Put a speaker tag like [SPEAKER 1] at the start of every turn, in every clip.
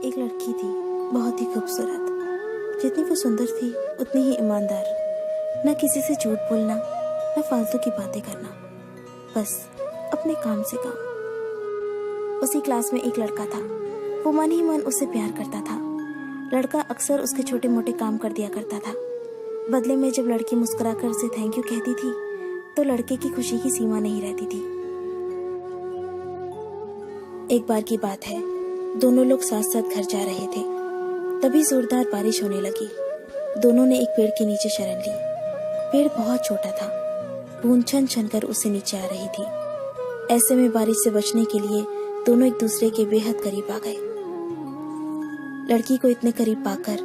[SPEAKER 1] एक लड़की थी, बहुत ही खूबसूरत। जितनी वो सुंदर थी उतनी ही ईमानदार। ना किसी से झूठ बोलना, ना फालतू की बातें करना, बस अपने काम से काम। उसी क्लास में एक लड़का था। वो मन ही मन उससे प्यार करता था। लड़का अक्सर उसके छोटे मोटे काम कर दिया करता था। बदले में जब लड़की मुस्कुराकर उसे थैंक यू कहती थी तो लड़के की खुशी की सीमा नहीं रहती थी। एक बार की बात है, दोनों लोग साथ साथ घर जा रहे थे। तभी जोरदार बारिश होने लगी। दोनों ने एक पेड़ के नीचे शरण ली। पेड़ बहुत छोटा था, बूंद छन छन कर उससे नीचे आ रही थी। ऐसे में बारिश से बचने के लिए दोनों एक दूसरे के बेहद करीब आ गए। लड़की को इतने करीब पाकर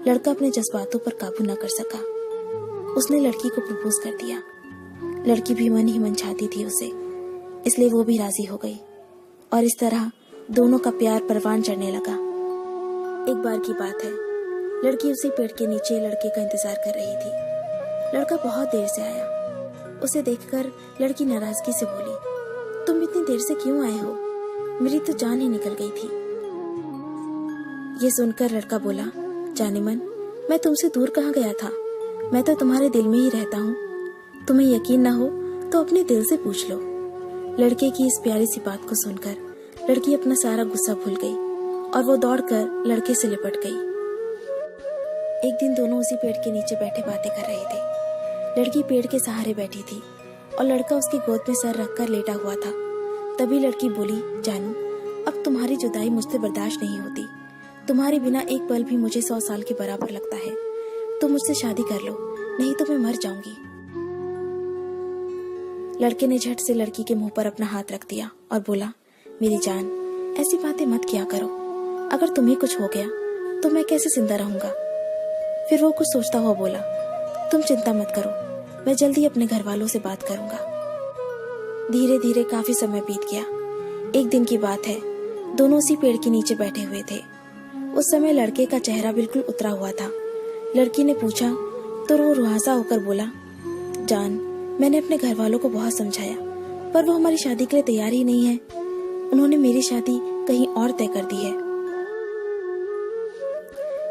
[SPEAKER 1] लड़का अपने जज्बातों पर काबू न कर सका। उसने लड़की को प्रपोज कर दिया। लड़की भी मन ही मन चाहती थी उसे, इसलिए वो भी राजी हो गई और इस तरह दोनों का प्यार परवान चढ़ने लगा। एक बार की बात है, लड़की उसी पेड़ के नीचे लड़के का इंतजार कर रही थी। लड़का बहुत देर से आया। उसे देखकर लड़की नाराजगी से बोली, तुम इतनी देर से क्यों आए हो? मेरी तो जान ही निकल गई थी। ये सुनकर लड़का बोला, जाने मन, मैं तुमसे दूर कहाँ गया था? मैं तो तुम्हारे दिल में ही रहता हूँ। तुम्हें यकीन ना हो तो अपने दिल से पूछ लो। लड़के की इस प्यारी सी बात को सुनकर लड़की अपना सारा गुस्सा भूल गई और वो दौड़कर लड़के से लिपट गई। एक दिन दोनों उसी पेड़ के नीचे बैठे बातें कर रहे थे। लड़की पेड़ के सहारे बैठी थी और लड़का उसकी गोद में सर रखकर लेटा हुआ था। तभी लड़की बोली, जानू, अब तुम्हारी जुदाई मुझसे बर्दाश्त नहीं होती। तुम्हारे बिना एक पल भी मुझे 100 साल के बराबर लगता है। तुम मुझसे शादी कर लो, नहीं तो मैं मर जाऊंगी। लड़के ने झट से लड़की के मुंह पर अपना हाथ रख दिया और बोला, मेरी जान, ऐसी बातें मत किया करो। अगर तुम्हें कुछ हो गया तो मैं कैसे जिंदा रहूंगा? फिर वो कुछ सोचता हुआ बोला, तुम चिंता मत करो, मैं जल्दी अपने घर वालों से बात करूंगा। धीरे धीरे काफी समय बीत गया। एक दिन की बात है, दोनों उसी पेड़ के नीचे बैठे हुए थे। उस समय लड़के का चेहरा बिल्कुल उतरा हुआ था। लड़की ने पूछा तो वो रुहासा होकर बोला, जान, मैंने अपने घर वालों को बहुत समझाया, पर वो हमारी शादी के लिए तैयार ही नहीं है। उन्होंने मेरी शादी कहीं और तय कर दी है।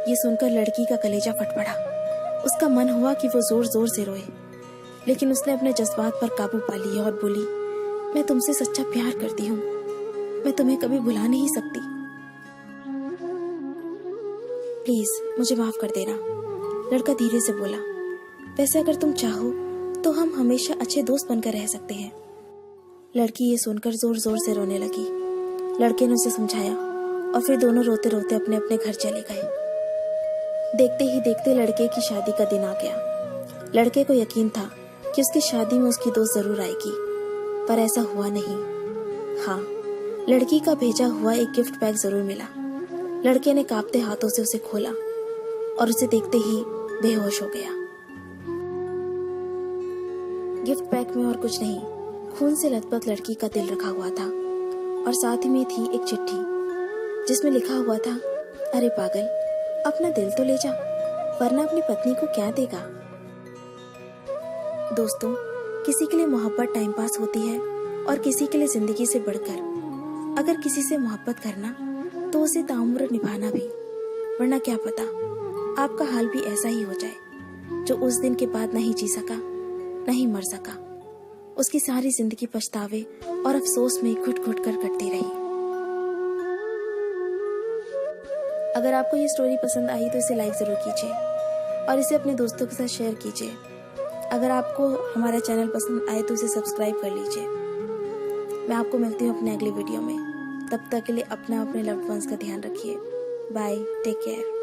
[SPEAKER 1] ये सुनकर लड़की का कलेजा फट पड़ा। उसका मन हुआ कि वो जोर जोर से रोए, लेकिन उसने अपने जज्बात पर काबू पा लिया और बोली, मैं तुमसे सच्चा प्यार करती हूँ। मैं तुम्हें कभी भुला नहीं सकती। प्लीज मुझे माफ कर देना। लड़का धीरे से बोला, वैसे अगर तुम चाहो तो हम हमेशा अच्छे दोस्त बनकर रह सकते हैं। लड़की ये सुनकर जोर जोर से रोने लगी। लड़के ने उसे समझाया और फिर दोनों रोते रोते अपने अपने घर चले गए। देखते ही देखते लड़के की शादी का दिन आ गया। लड़के को यकीन था कि उसकी शादी में उसकी दोस्त जरूर आएगी, पर ऐसा हुआ नहीं। हाँ, लड़की का भेजा हुआ एक गिफ्ट पैक जरूर मिला। लड़के ने कांपते हाथों से उसे खोला और उसे देखते ही बेहोश हो गया। गिफ्ट पैक में और कुछ नहीं, खून से लथपथ लड़की का दिल रखा हुआ था और साथ ही में थी एक चिट्ठी जिसमें लिखा हुआ था, अरे पागल, अपना दिल तो ले जा, वरना अपनी पत्नी को क्या देगा। दोस्तों, किसी के लिए मोहब्बत टाइम पास होती है और किसी के लिए जिंदगी से बढ़कर। अगर किसी से मोहब्बत करना तो उसे ताउम्र निभाना भी, वरना क्या पता आपका हाल भी ऐसा ही हो जाए जो उस दिन के बाद नहीं जी सका, नहीं मर सका। उसकी सारी जिंदगी पछतावे और अफसोस में घुट घुट कर कटती रही। अगर आपको ये स्टोरी पसंद आई तो इसे लाइक जरूर कीजिए और इसे अपने दोस्तों के साथ शेयर कीजिए। अगर आपको हमारा चैनल पसंद आए तो इसे सब्सक्राइब कर लीजिए। मैं आपको मिलती हूँ अपने अगले वीडियो में। तब तक के लिए अपने लव्ड वंस का ध्यान रखिए। Bye, take care.